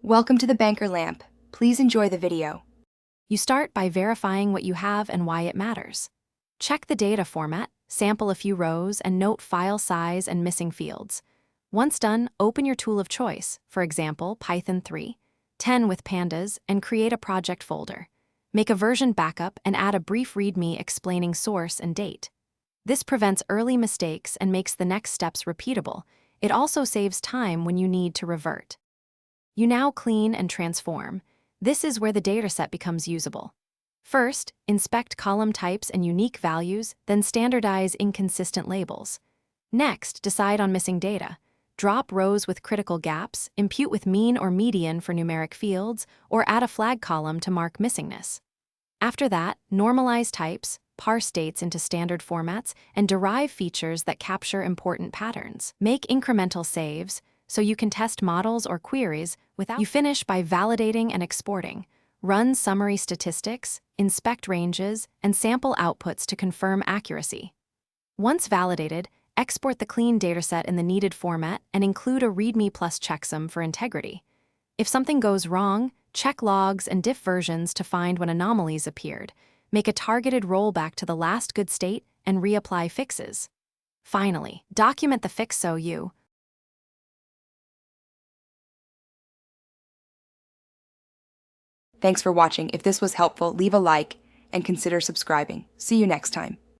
Welcome to the Banker Lamp. Please enjoy the video. You start by verifying what you have and why it matters. Check the data format, sample a few rows, and note file size and missing fields. Once done, open your tool of choice, for example, Python 3, 10 with pandas, and create a project folder. Make a version backup and add a brief README explaining source and date. This prevents early mistakes and makes the next steps repeatable. It also saves time when you need to revert. You now clean and transform. This is where the dataset becomes usable. First, inspect column types and unique values, then standardize inconsistent labels. Next, decide on missing data. Drop rows with critical gaps, impute with mean or median for numeric fields, or add a flag column to mark missingness. After that, normalize types, parse dates into standard formats, and derive features that capture important patterns. Make incremental saves, so you can test models or queries without. You finish by validating and exporting. Run summary statistics, inspect ranges, and sample outputs to confirm accuracy. Once validated, export the clean dataset in the needed format and include a README plus checksum for integrity. If something goes wrong, check logs and diff versions to find when anomalies appeared. Make a targeted rollback to the last good state and reapply fixes. Finally, document the fix so you. Thanks for watching. If this was helpful, leave a like and consider subscribing. See you next time.